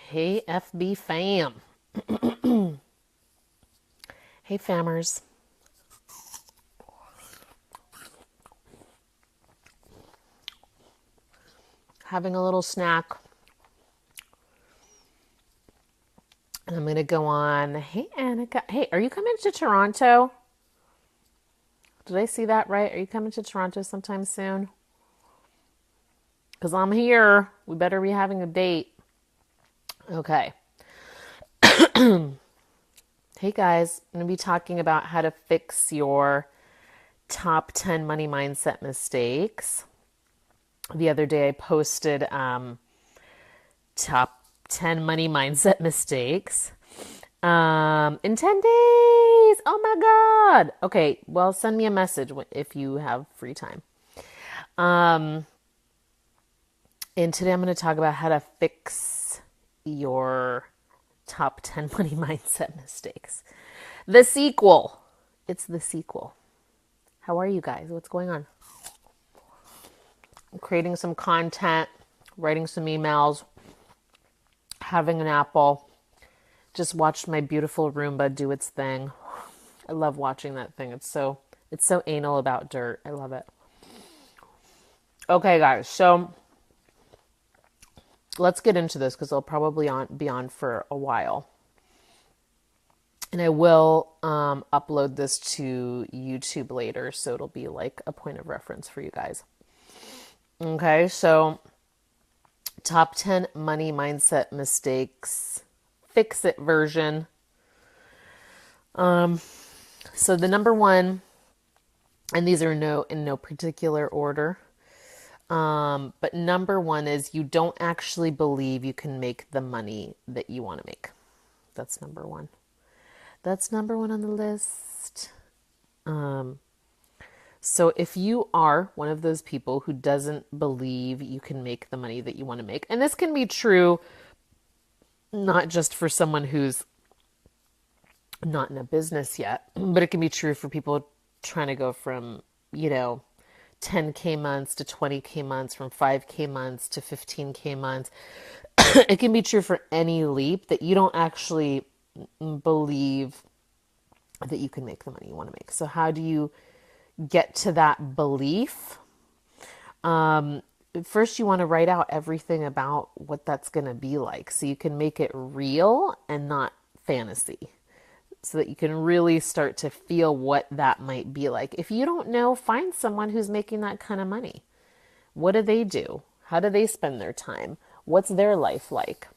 Hey, FB fam. Hey, famers. Having a little snack. And I'm going to go on. Hey, Annika. Hey, are you coming to Toronto? Did I see that right? Are you coming to Toronto sometime soon? Because I'm here. We better be having a date. Okay. Hey, guys. I'm going to be talking about how to fix your top 10 money mindset mistakes. The other day I posted top 10 money mindset mistakes in 10 days. Oh my God. Okay, well, send me a message if you have free time. And today I'm going to talk about how to fix your top 10 money mindset mistakes. The sequel. It's the sequel. How are you guys? What's going on? I'm creating some content, writing some emails, having an apple. Just watched my beautiful Roomba do its thing. I love watching that thing. It's so anal about dirt. I love it. Okay, guys. So let's get into this because I'll probably be on for a while. And I will upload this to YouTube later, so it'll be like a point of reference for you guys. Okay, so top 10 money mindset mistakes, fix it version. So the number one, and these are in no particular order, but number one is you don't actually believe you can make the money that you want to make. That's number one. That's number one on the list. So if you are one of those people who doesn't believe you can make the money that you want to make, and this can be true not just for someone who's not in a business yet, but it can be true for people trying to go from, 10K months to 20K months, from 5K months to 15K months. It can be true for any leap that you don't actually believe that you can make the money you want to make. So how do you get to that belief? First, you want to write out everything about what that's going to be like so you can make it real and not fantasy, so that you can really start to feel what that might be like. If you don't know, find someone who's making that kind of money. What do they do? How do they spend their time? What's their life like?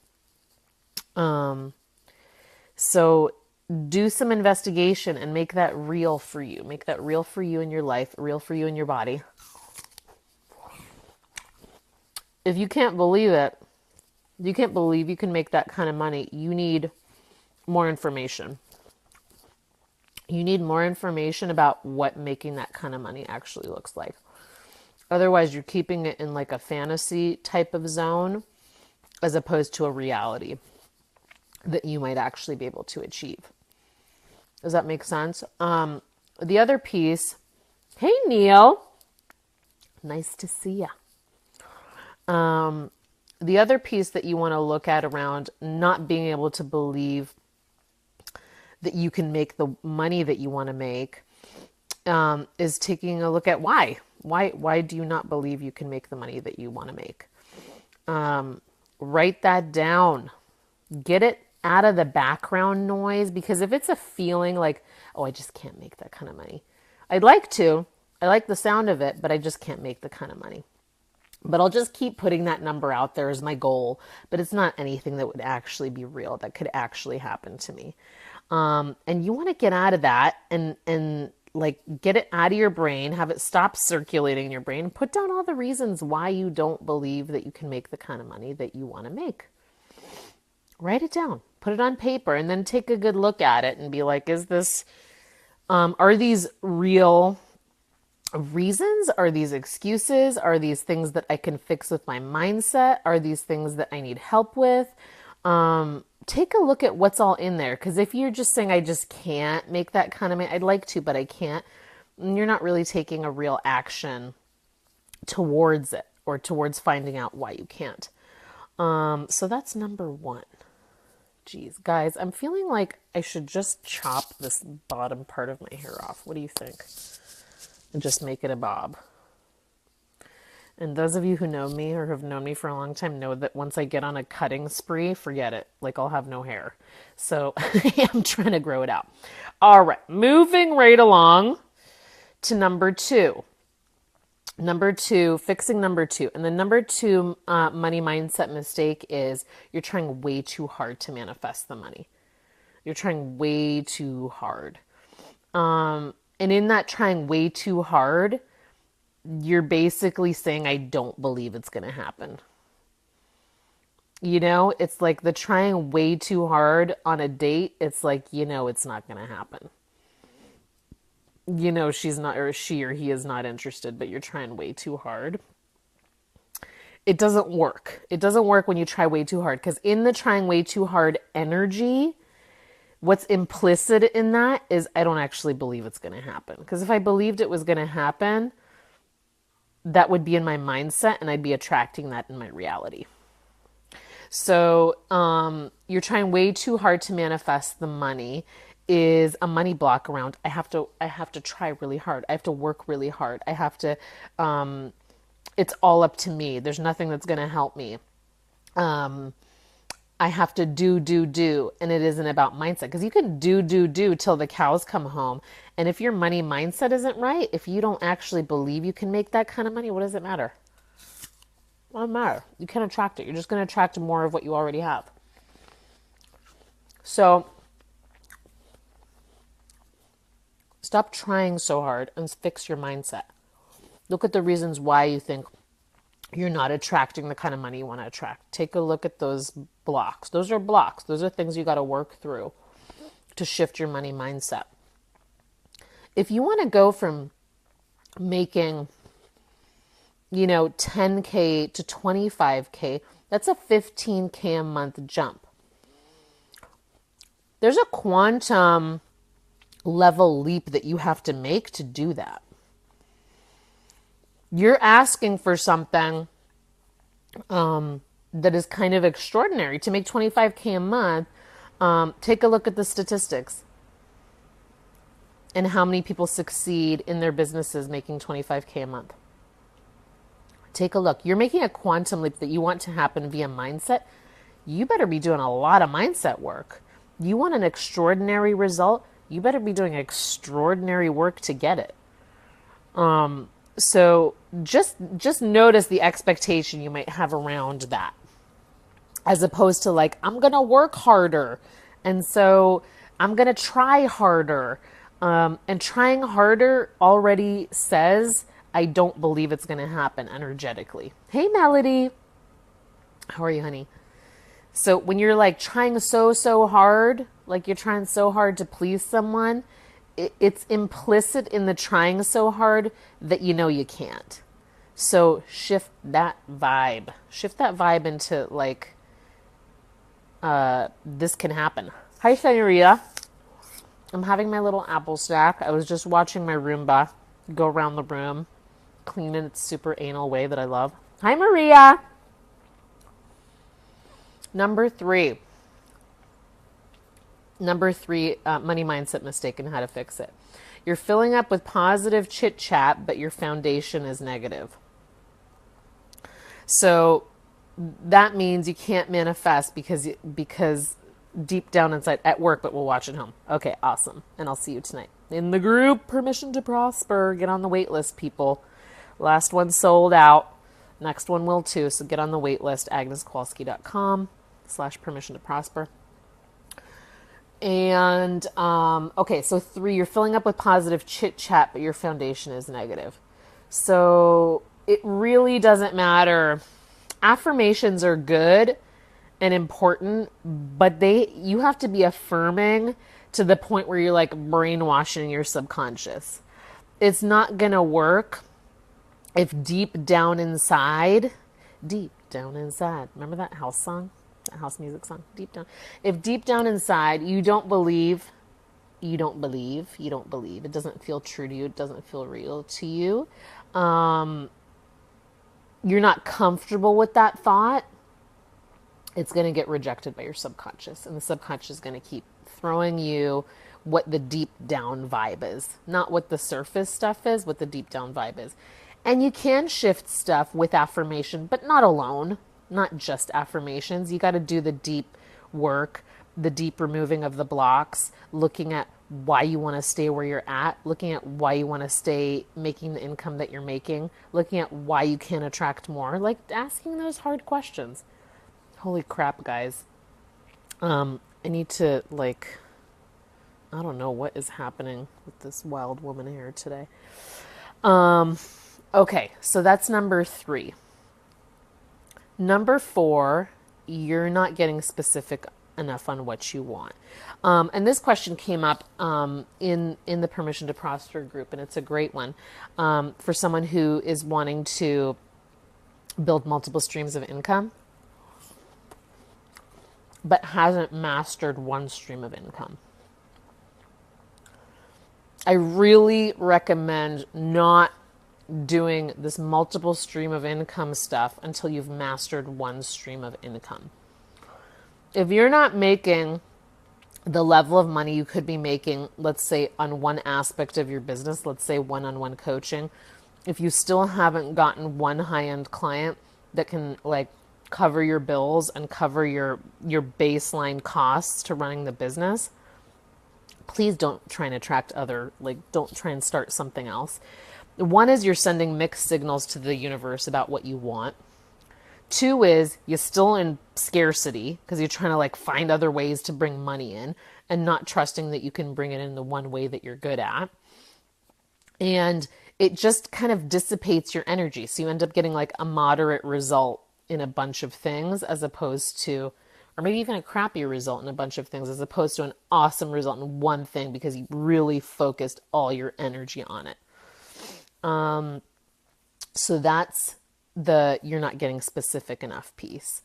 So do some investigation and make that real for you. Make that real for you in your life, real for you in your body. If you can't believe it, you can't believe you can make that kind of money, you need more information. You need more information about what making that kind of money actually looks like. Otherwise, you're keeping it in like a fantasy type of zone as opposed to a reality that you might actually be able to achieve. Does that make sense? The other piece, hey Neil, nice to see ya. The other piece that you want to look at around not being able to believe that you can make the money that you want to make is taking a look at why. Why do you not believe you can make the money that you want to make? Write that down. Get it out of the background noise, because if it's a feeling like, oh, I just can't make that kind of money. I like the sound of it, but I just can't make the kind of money. But I'll just keep putting that number out there as my goal, but it's not anything that would actually be real, that could actually happen to me. And you want to get out of that and like get it out of your brain, have it stop circulating in your brain, put down all the reasons why you don't believe that you can make the kind of money that you want to make. Write it down, put it on paper, and then take a good look at it and be like, is this, are these real reasons? Are these excuses? Are these things that I can fix with my mindset? Are these things that I need help with? Take a look at what's all in there. Because if you're just saying, I just can't make that kind of money, I'd like to, but I can't, you're not really taking a real action towards it or towards finding out why you can't. So that's number one. Geez, guys, I'm feeling like I should just chop this bottom part of my hair off. What do you think? And just make it a bob. And those of you who know me or have known me for a long time know that once I get on a cutting spree, forget it. Like, I'll have no hair. So I'm trying to grow it out. All right, moving right along to number two. Number two, fixing number two. And the number two money mindset mistake is you're trying way too hard to manifest the money. You're trying way too hard. And in that trying way too hard, you're basically saying, I don't believe it's going to happen. You know, it's like the trying way too hard on a date. It's like, you know, it's not going to happen. You know, she's not, or she or he is not interested, but you're trying way too hard. It doesn't work. It doesn't work when you try way too hard, because in the trying way too hard energy, what's implicit in that is I don't actually believe it's going to happen. Because if I believed it was going to happen, that would be in my mindset and I'd be attracting that in my reality. So you're trying way too hard to manifest the money is a money block around I have to try really hard. I have to work really hard. I have to it's all up to me. There's nothing that's going to help me. I have to do, and it isn't about mindset, because you can do till the cows come home. And if your money mindset isn't right, if you don't actually believe you can make that kind of money, what does it matter? It doesn't matter. You can attract it. You're just going to attract more of what you already have. So stop trying so hard and fix your mindset. Look at the reasons why you think you're not attracting the kind of money you want to attract. Take a look at those blocks. Those are blocks. Those are things you got to work through to shift your money mindset. If you want to go from making, 10K to 25K, that's a 15K a month jump. There's a quantum level leap that you have to make to do that. You're asking for something that is kind of extraordinary. To make 25K a month, take a look at the statistics and how many people succeed in their businesses making 25K a month. Take a look. You're making a quantum leap that you want to happen via mindset. You better be doing a lot of mindset work. You want an extraordinary result, you better be doing extraordinary work to get it. So just notice the expectation you might have around that, as opposed to like, I'm going to work harder. And so I'm going to try harder. And trying harder already says, I don't believe it's going to happen energetically. Hey, Melody. How are you, honey? So when you're like trying so hard, like you're trying so hard to please someone, it's implicit in the trying so hard that you can't. So shift that vibe. Shift that vibe into like, this can happen. Hi, Senorita. I'm having my little apple snack. I was just watching my Roomba go around the room, clean in its super anal way that I love. Hi, Maria. Number three, money mindset mistake and how to fix it. You're filling up with positive chit chat, but your foundation is negative. So that means you can't manifest because deep down inside at work, but we'll watch at home. Okay, awesome. And I'll see you tonight in the group Permission to Prosper. Get on the wait list, people. Last one sold out. Next one will too. So get on the wait list, AgnesKowalski.com/permission to prosper. And, okay, so 3, you're filling up with positive chit chat, but your foundation is negative. So it really doesn't matter. Affirmations are good and important, but you have to be affirming to the point where you're like brainwashing your subconscious. It's not going to work if deep down inside, remember that house song? That house music song, deep down. If deep down inside you don't believe, it doesn't feel true to you, it doesn't feel real to you, you're not comfortable with that thought, it's going to get rejected by your subconscious. And the subconscious is going to keep throwing you what the deep down vibe is, not what the surface stuff is, what the deep down vibe is. And you can shift stuff with affirmation, but not alone, not just affirmations. You got to do the deep work, the deep removing of the blocks, looking at why you want to stay where you're at, looking at why you want to stay making the income that you're making, looking at why you can attract more, like asking those hard questions. Holy crap, guys. I need to, like, I don't know what is happening with this wild woman here today. Okay, so that's number 3. Number 4, you're not getting specific enough on what you want. And this question came up in the Permission to Prosper group, and it's a great one for someone who is wanting to build multiple streams of income, but hasn't mastered one stream of income. I really recommend not doing this multiple stream of income stuff until you've mastered one stream of income. If you're not making the level of money you could be making, let's say on one aspect of your business, let's say one-on-one coaching, if you still haven't gotten one high-end client that can like cover your bills and cover your baseline costs to running the business, please don't try and attract don't try and start something else. One is you're sending mixed signals to the universe about what you want. 2 is you're still in scarcity because you're trying to like find other ways to bring money in and not trusting that you can bring it in the one way that you're good at. And it just kind of dissipates your energy. So you end up getting like a moderate result in a bunch of things as opposed to, or maybe even a crappy result in a bunch of things as opposed to an awesome result in one thing because you really focused all your energy on it. So that's you're not getting specific enough piece.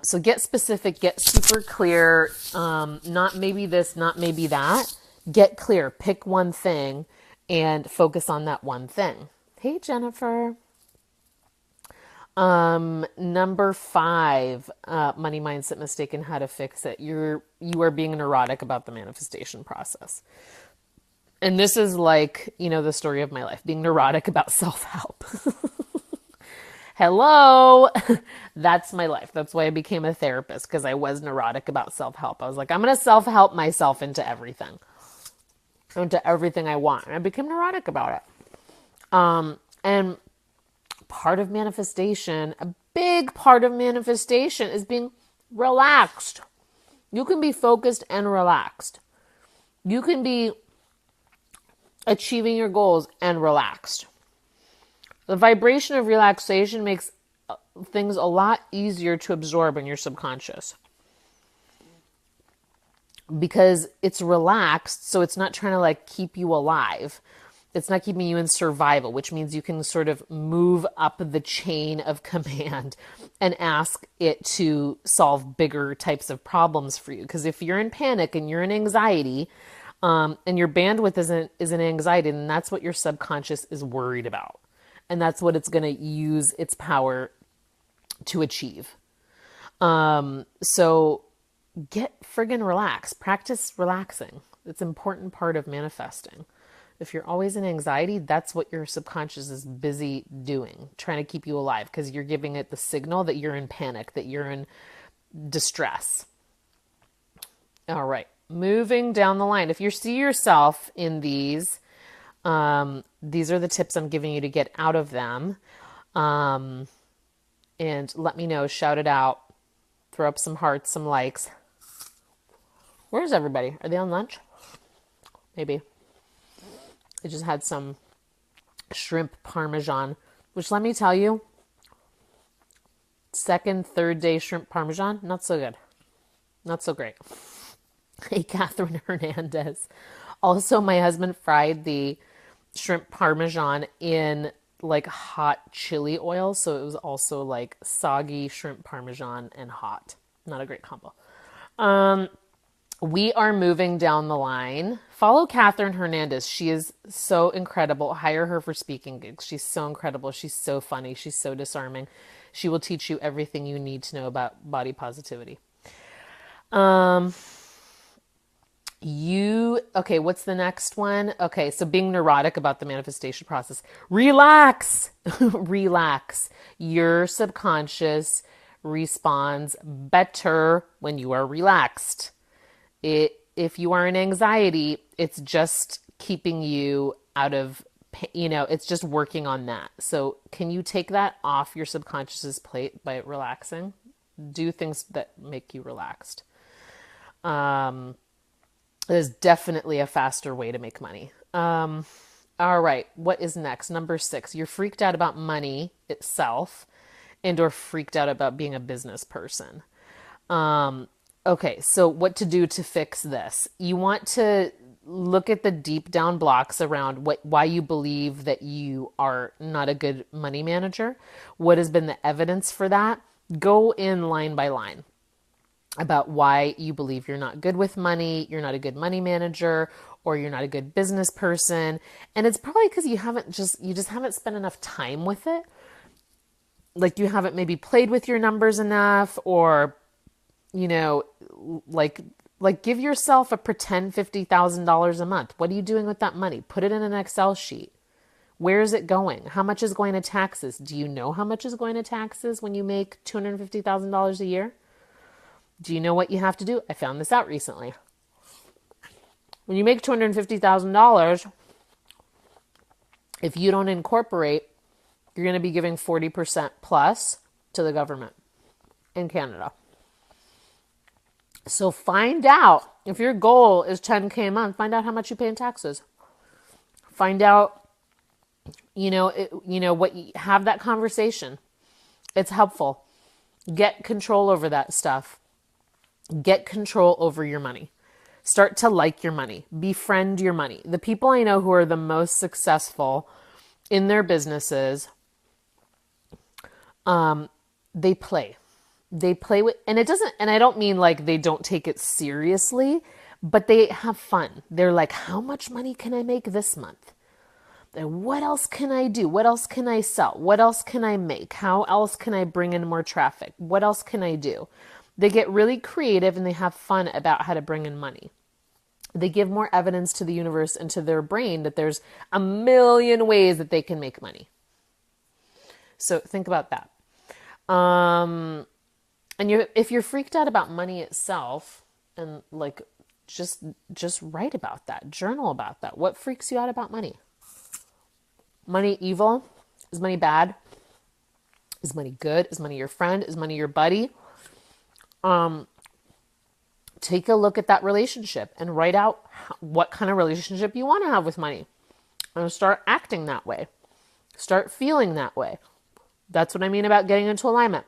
So get specific, get super clear, not maybe this, not maybe that. Get clear, pick one thing and focus on that one thing. Hey, Jennifer. Number 5, money mindset mistake and how to fix it. You are being neurotic about the manifestation process. And this is like, the story of my life, being neurotic about self-help. Hello. That's my life. That's why I became a therapist, because I was neurotic about self-help. I was like, I'm going to self-help myself into everything I want. And I became neurotic about it. And part of manifestation, a big part of manifestation is being relaxed. You can be focused and relaxed. You can be achieving your goals and relaxed. The vibration of relaxation makes things a lot easier to absorb in your subconscious because it's relaxed. So it's not trying to like keep you alive. It's not keeping you in survival, which means you can sort of move up the chain of command and ask it to solve bigger types of problems for you. Because if you're in panic and you're in anxiety, and your bandwidth is an anxiety, and that's what your subconscious is worried about. And that's what it's going to use its power to achieve. So get friggin' relaxed. Practice relaxing. It's an important part of manifesting. If you're always in anxiety, that's what your subconscious is busy doing, trying to keep you alive, because you're giving it the signal that you're in panic, that you're in distress. All right. Moving down the line. If you see yourself in these are the tips I'm giving you to get out of them. And let me know, shout it out, throw up some hearts, some likes. Where's everybody? Are they on lunch? Maybe. I just had some shrimp parmesan, which let me tell you, second, third day shrimp parmesan, not so good. Not so great. Hey, Catherine Hernandez. Also, my husband fried the shrimp parmesan in like hot chili oil. So it was also like soggy shrimp parmesan and hot. Not a great combo. We are moving down the line. Follow Catherine Hernandez. She is so incredible. Hire her for speaking gigs. She's so incredible. She's so funny. She's so disarming. She will teach you everything you need to know about body positivity. Um, okay, what's the next one? Okay, so being neurotic about the manifestation process. Relax. Relax. Your subconscious responds better when you are relaxed. If you are in anxiety, it's just keeping you out of, it's just working on that. So can you take that off your subconscious's plate by relaxing? Do things that make you relaxed. There's definitely a faster way to make money. All right, what is next? Number 6, you're freaked out about money itself and or freaked out about being a business person. Okay, so what to do to fix this? You want to look at the deep down blocks around why you believe that you are not a good money manager. What has been the evidence for that? Go in line by line about why you believe you're not good with money, you're not a good money manager, or you're not a good business person. And it's probably because you just haven't spent enough time with it. Like you haven't maybe played with your numbers enough, or, like give yourself a pretend $50,000 a month. What are you doing with that money? Put it in an Excel sheet. Where is it going? How much is going to taxes? Do you know how much is going to taxes when you make $250,000 a year? Do you know what you have to do? I found this out recently. When you make $250,000, if you don't incorporate, you're going to be giving 40% plus to the government in Canada. So find out, if your goal is $10K a month, find out how much you pay in taxes. Find out, have that conversation. It's helpful. Get control over that stuff. Get control over your money. Start to like your money. Befriend your money. The people I know who are the most successful in their businesses, they play. They play with, and I don't mean like they don't take it seriously, but they have fun. They're like, how much money can I make this month? And what else can I do? What else can I sell? What else can I make? How else can I bring in more traffic? What else can I do? They get really creative and they have fun about how to bring in money. They give more evidence to the universe and to their brain that there's a million ways that they can make money. So think about that. If you're freaked out about money itself, and like, just write about that, journal about that. What freaks you out about money? Money evil? Is money bad? Is money good? Is money your friend? Is money your buddy? Take a look at that relationship and write out what kind of relationship you want to have with money. And start acting that way. Start feeling that way. That's what I mean about getting into alignment.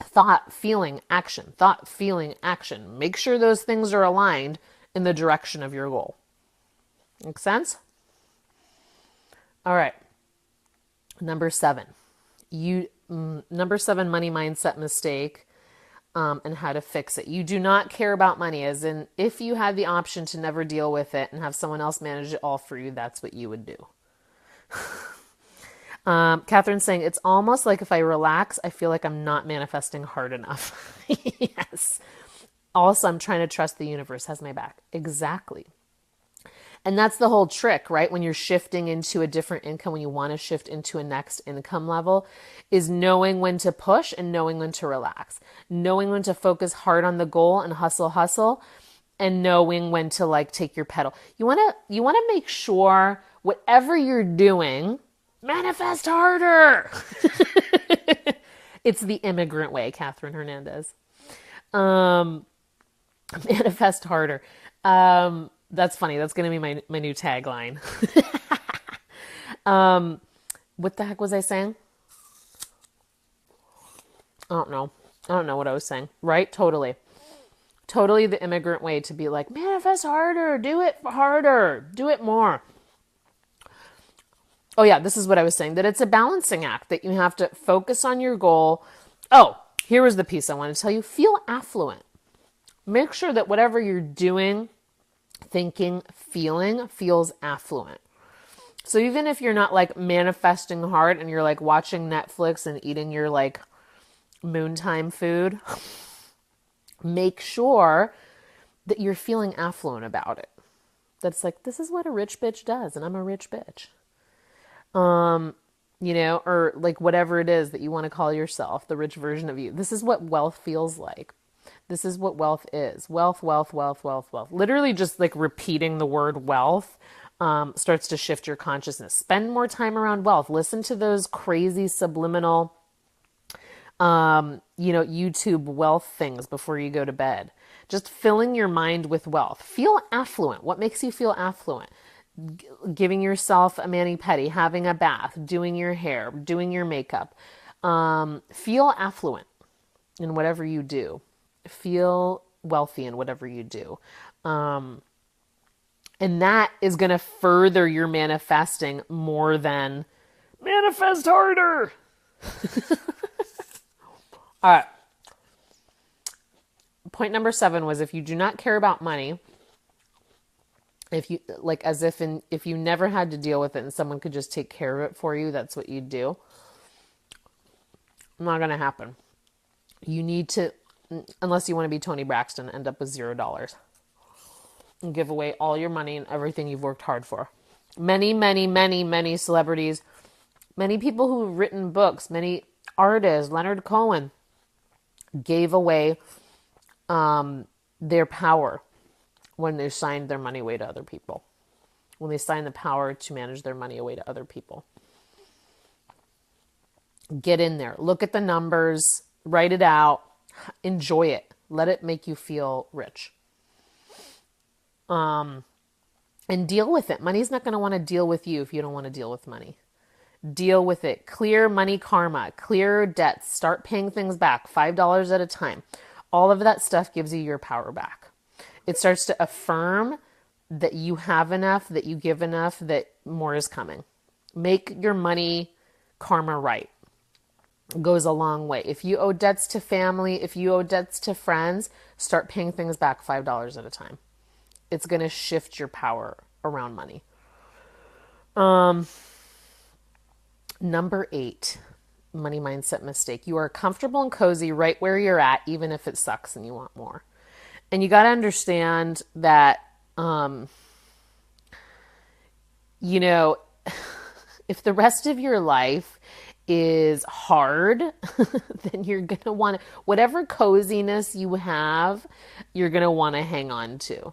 Thought, feeling, action. Thought, feeling, action. Make sure those things are aligned in the direction of your goal. Make sense? All right. Number 7, money mindset mistake. And how to fix it. You do not care about money, as in if you had the option to never deal with it and have someone else manage it all for you, that's what you would do. Catherine's saying, it's almost like if I relax, I feel like I'm not manifesting hard enough. Yes. Also, I'm trying to trust the universe has my back. Exactly. And that's the whole trick, right? When you're shifting into a different income, when you want to shift into a next income level, is knowing when to push and knowing when to relax. Knowing when to focus hard on the goal and hustle, and knowing when to like take your pedal. You want to make sure whatever you're doing, manifest harder. It's the immigrant way, Catherine Hernandez. Manifest harder. That's funny. That's going to be my new tagline. What the heck was I saying? I don't know what I was saying. Right? Totally the immigrant way to be like, manifest harder, do it harder, do it more. Oh yeah, this is what I was saying, that it's a balancing act, that you have to focus on your goal. Oh, here was the piece I want to tell you. Feel affluent. Make sure that whatever you're doing, thinking, feeling, feels affluent. So even if you're not like manifesting hard and you're like watching Netflix and eating your like moontime food, make sure that you're feeling affluent about it. That's like, this is what a rich bitch does, and I'm a rich bitch. Or like whatever it is that you want to call yourself, the rich version of you. This is what wealth feels like. This is what wealth is. Wealth, wealth, wealth, wealth, wealth. Literally just like repeating the word wealth starts to shift your consciousness. Spend more time around wealth. Listen to those crazy subliminal, YouTube wealth things before you go to bed. Just filling your mind with wealth. Feel affluent. What makes you feel affluent? Giving yourself a mani-pedi, having a bath, doing your hair, doing your makeup. Feel affluent in whatever you do. Feel wealthy in whatever you do. And that is going to further your manifesting more than manifest harder. All right. Point number 7 was, if you do not care about money, if you like, as if you never had to deal with it and someone could just take care of it for you, that's what you'd do. Not going to happen. You need to, unless you want to be Tony Braxton, end up with $0 and give away all your money and everything you've worked hard for. Many, many, many, many celebrities, many people who've written books, many artists, Leonard Cohen, gave away their power when they signed their money away to other people. When they signed the power to manage their money away to other people. Get in there. Look at the numbers. Write it out. Enjoy it. Let it make you feel rich. And deal with it. Money's not going to want to deal with you if you don't want to deal with money. Deal with it. Clear money karma. Clear debts. Start paying things back. $5 at a time. All of that stuff gives you your power back. It starts to affirm that you have enough, that you give enough, that more is coming. Make your money karma right. It goes a long way. If you owe debts to family, if you owe debts to friends, start paying things back $5 at a time. It's going to shift your power around money. Number 8, money mindset mistake. You are comfortable and cozy right where you're at, even if it sucks and you want more. And you got to understand that, if the rest of your life is hard, then you're going to want to, whatever coziness you have, you're going to want to hang on to.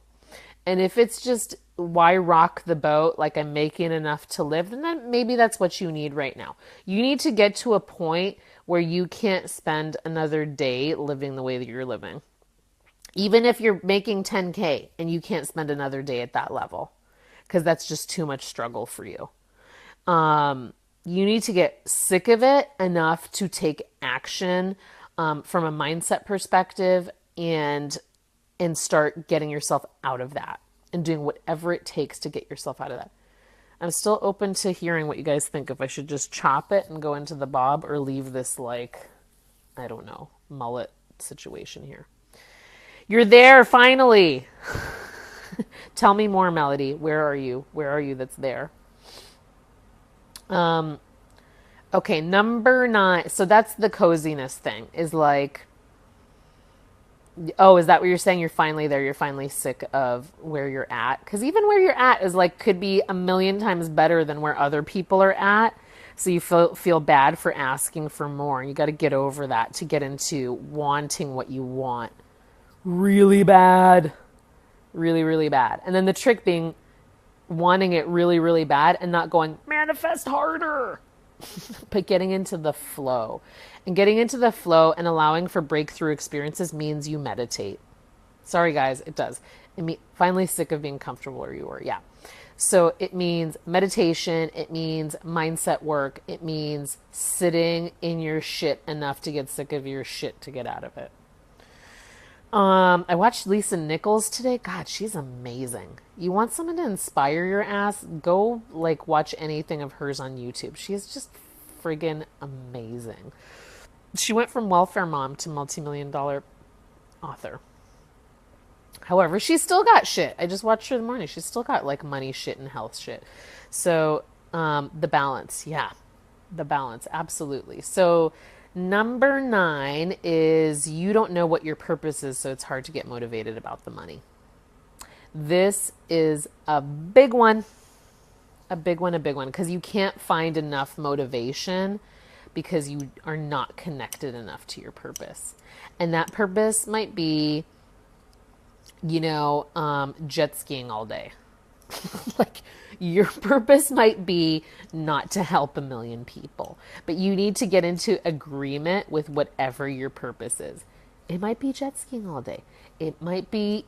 And if it's just, why rock the boat, like I'm making enough to live, then maybe that's what you need right now. You need to get to a point where you can't spend another day living the way that you're living. Even if you're making 10K and you can't spend another day at that level, because that's just too much struggle for you. You need to get sick of it enough to take action from a mindset perspective and start getting yourself out of that and doing whatever it takes to get yourself out of that. I'm still open to hearing what you guys think, if I should just chop it and go into the bob or leave this, like, I don't know, mullet situation here. You're there, finally. Tell me more, Melody. Where are you? Where are you that's there? Okay, number 9. So that's the coziness thing, is like, oh, is that what you're saying? You're finally there. You're finally sick of where you're at. Because even where you're at is like, could be a million times better than where other people are at. So you feel bad for asking for more. You got to get over that to get into wanting what you want. Really bad. Really, really bad. And then the trick being wanting it really, really bad and not going, manifest harder. But getting into the flow. And getting into the flow and allowing for breakthrough experiences means you meditate. Sorry, guys, it does. Finally sick of being comfortable where you were. Yeah. So it means meditation. It means mindset work. It means sitting in your shit enough to get sick of your shit to get out of it. I watched Lisa Nichols today. God, she's amazing. You want someone to inspire your ass? Go watch anything of hers on YouTube. She is just friggin' amazing. She went from welfare mom to multi-million-dollar author. However, she's still got shit. I just watched her in the morning. She's still got money shit and health shit. So, the balance. Yeah. The balance. Absolutely. So, Number 9 is you don't know what your purpose is, so it's hard to get motivated about the money. This is a big one, a big one, a big one, because you can't find enough motivation because you are not connected enough to your purpose. And that purpose might be, jet skiing all day. Like, your purpose might be not to help a million people, but you need to get into agreement with whatever your purpose is. It might be jet skiing all day. It might be,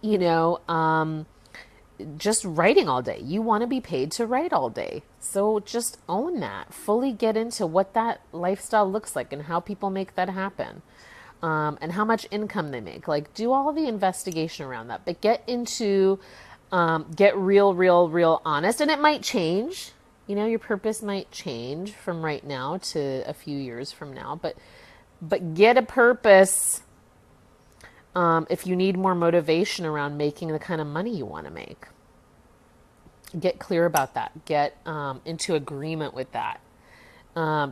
just writing all day. You want to be paid to write all day. So just own that. Fully get into what that lifestyle looks like and how people make that happen. And how much income they make. Like, do all the investigation around that. But get real honest. And it might change. Your purpose might change from right now to a few years from now. But get a purpose if you need more motivation around making the kind of money you want to make. Get clear about that. Get into agreement with that.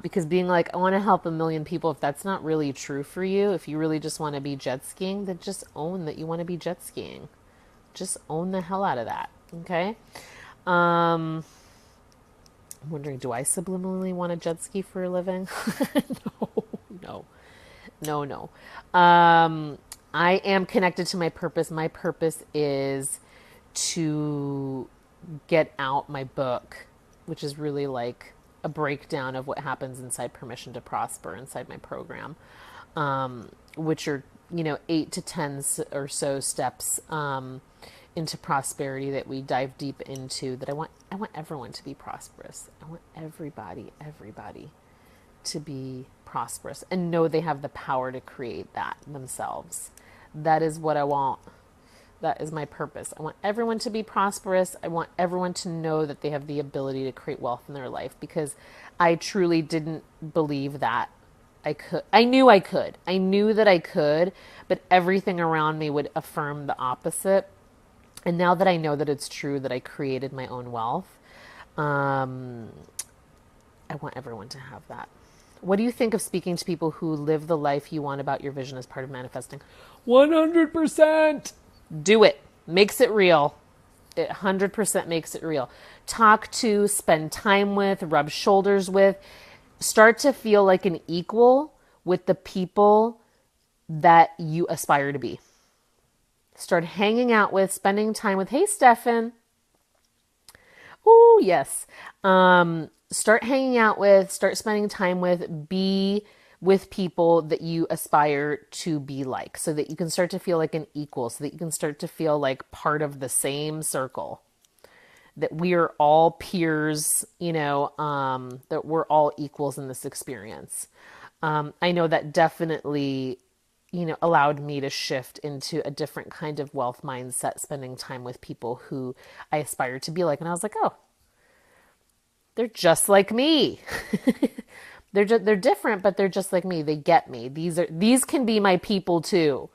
Because being like, I want to help a million people, if that's not really true for you, if you really just want to be jet skiing, then just own that you want to be jet skiing. Just own the hell out of that. Okay? I'm wondering, do I subliminally want to jet ski for a living? No. I am connected to my purpose. My purpose is to get out my book, which is really like a breakdown of what happens inside Permission to Prosper, inside my program, which are, 8 to 10 or so steps into prosperity that we dive deep into, that I want everyone to be prosperous. I want everybody to be prosperous and know they have the power to create that themselves. That is what I want. That is my purpose. I want everyone to be prosperous. I want everyone to know that they have the ability to create wealth in their life, because I truly didn't believe that I could. I knew I could. I knew that I could, but everything around me would affirm the opposite. And now that I know that it's true, that I created my own wealth, I want everyone to have that. What do you think of speaking to people who live the life you want about your vision as part of manifesting? 100%. Do it. Makes it real. It 100% makes it real. Talk to, spend time with, rub shoulders with. Start to feel like an equal with the people that you aspire to be. Start hanging out with, spending time with. Hey, Stefan. Oh, yes. Start hanging out with, start spending time with, be with people that you aspire to be like, so that you can start to feel like an equal, so that you can start to feel like part of the same circle, that we are all peers, that we're all equals in this experience. I know that definitely, allowed me to shift into a different kind of wealth mindset, spending time with people who I aspire to be like. And I was like, oh, they're just like me. They're different, but they're just like me. They get me. These can be my people too.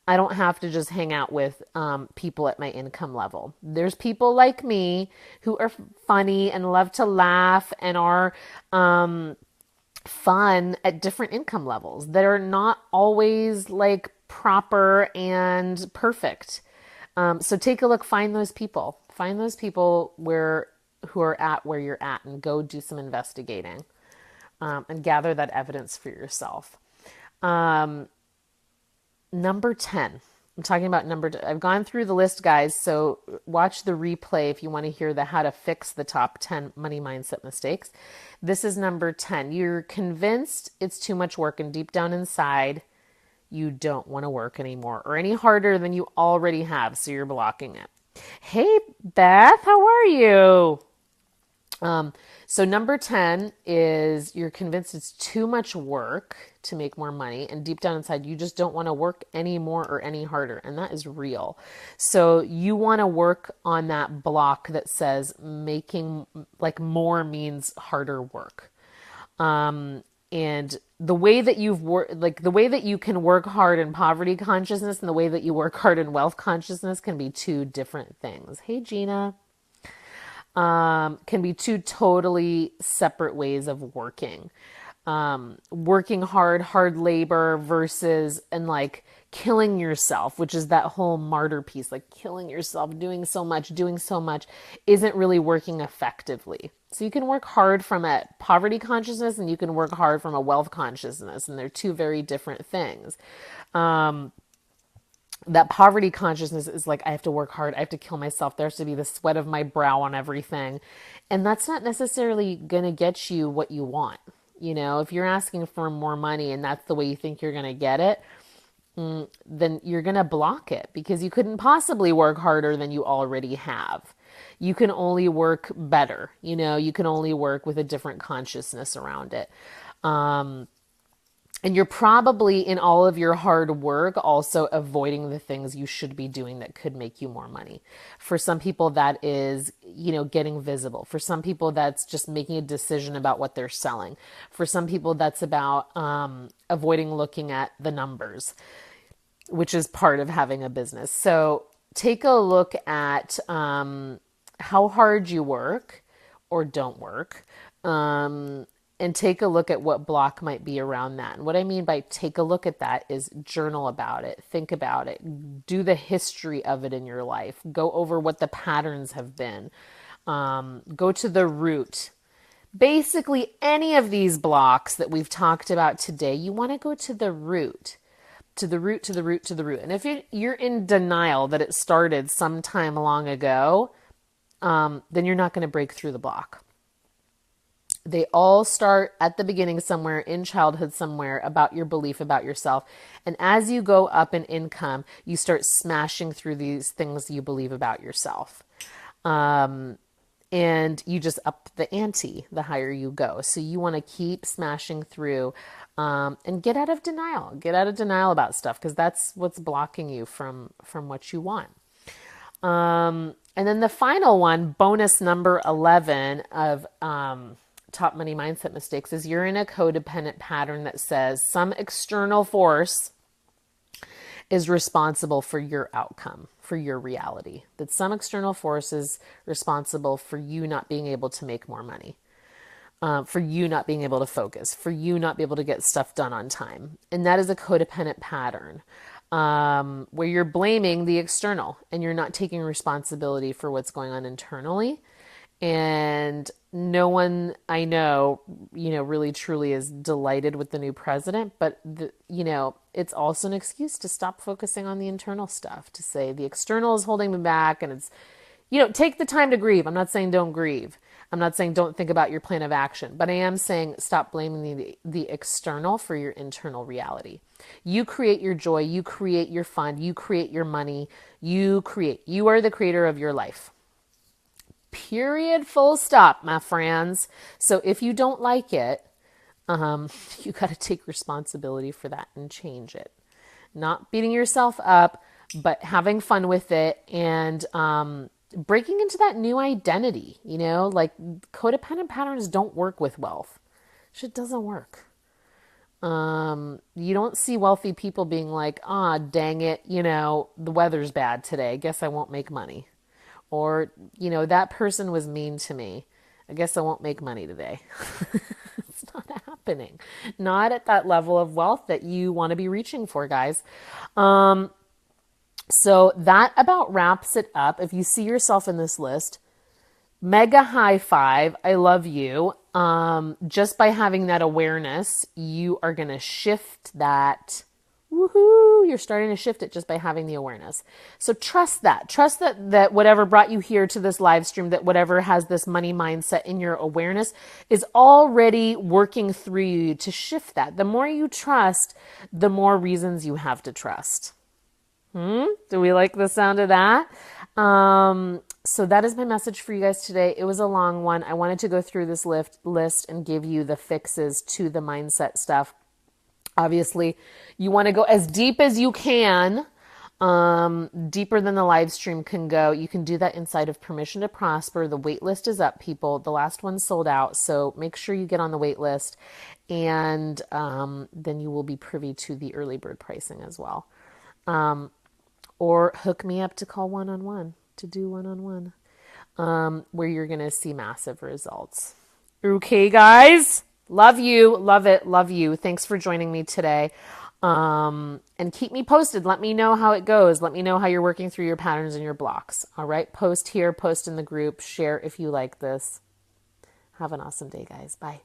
I don't have to just hang out with people at my income level. There's people like me who are funny and love to laugh and are fun at different income levels, that are not always like proper and perfect. So take a look, find those people who are at where you're at, and go do some investigating, and gather that evidence for yourself. Number 10. I'm talking about I've gone through the list, guys, so watch the replay if you want to hear how to fix the top 10 money mindset mistakes. This is number 10. You're convinced it's too much work, and deep down inside, you don't want to work anymore or any harder than you already have, so you're blocking it. Hey, Beth, how are you? So number 10 is you're convinced it's too much work to make more money, and deep down inside you just don't want to work any more or any harder, and that is real. So you want to work on that block that says making like more means harder work. And the way that the way that you can work hard in poverty consciousness and the way that you work hard in wealth consciousness can be two different things. Hey, Gina. Can be two totally separate ways of working. working hard labor versus, and like killing yourself, which is that whole martyr piece, like killing yourself, doing so much isn't really working effectively. So you can work hard from a poverty consciousness and you can work hard from a wealth consciousness, and they're two very different things. That poverty consciousness is like, I have to work hard, I have to kill myself, there has to be the sweat of my brow on everything. And that's not necessarily going to get you what you want. You know, if you're asking for more money and that's the way you think you're going to get it, then you're going to block it because you couldn't possibly work harder than you already have. You can only work better. You know, you can only work with a different consciousness around it. And you're probably in all of your hard work also avoiding the things you should be doing that could make you more money. For some people, that is, you know, getting visible. For some people, that's just making a decision about what they're selling. For some people, that's about avoiding looking at the numbers, which is part of having a business. So take a look at how hard you work or don't work. And take a look at what block might be around that. And what I mean by take a look at that is journal about it, think about it, do the history of it in your life, go over what the patterns have been, go to the root. Basically, any of these blocks that we've talked about today, you want to go to the root. To the root, to the root, to the root. And if you're in denial that it started sometime long ago, then you're not going to break through the block. They all start at the beginning somewhere in childhood somewhere about your belief about yourself. And as you go up in income, you start smashing through these things you believe about yourself. And you just up the ante the higher you go. So you want to keep smashing through and get out of denial. Get out of denial about stuff because that's what's blocking you from what you want. And then the final one, bonus number 11 of top money mindset mistakes, is you're in a codependent pattern that says some external force is responsible for your outcome, for your reality. That some external force is responsible for you not being able to make more money, for you not being able to focus, for you not be able to get stuff done on time. And that is a codependent pattern where you're blaming the external and you're not taking responsibility for what's going on internally. And no one I know, really truly is delighted with the new president, but it's also an excuse to stop focusing on the internal stuff, to say the external is holding me back. And it's, take the time to grieve. I'm not saying don't grieve. I'm not saying don't think about your plan of action, but I am saying stop blaming the external for your internal reality. You create your joy. You create your fun. You create your money. You are the creator of your life. Period, full stop, my friends. So if you don't like it, you got to take responsibility for that and change it. Not beating yourself up, but having fun with it and breaking into that new identity. Like codependent patterns don't work with wealth. Shit doesn't work. You don't see wealthy people being like, dang it, the weather's bad today. I guess I won't make money. Or, that person was mean to me. I guess I won't make money today. It's not happening. Not at that level of wealth that you want to be reaching for, guys. So that about wraps it up. If you see yourself in this list, mega high five. I love you. Just by having that awareness, you are going to shift that. Woohoo! You're starting to shift it just by having the awareness. So trust that. Trust that whatever brought you here to this live stream, that whatever has this money mindset in your awareness is already working through you to shift that. The more you trust, the more reasons you have to trust. Do we like the sound of that? So that is my message for you guys today. It was a long one. I wanted to go through this list and give you the fixes to the mindset stuff. Obviously, you want to go as deep as you can, deeper than the live stream can go. You can do that inside of Permission to Prosper. The wait list is up, people. The last one sold out, so make sure you get on the wait list, and then you will be privy to the early bird pricing as well. Or hook me up to call one-on-one, to do one-on-one, where you're going to see massive results. Okay, guys? Love you. Love it. Love you. Thanks for joining me today. And keep me posted. Let me know how it goes. Let me know how you're working through your patterns and your blocks. All right. Post here, post in the group, share if you like this. Have an awesome day, guys. Bye.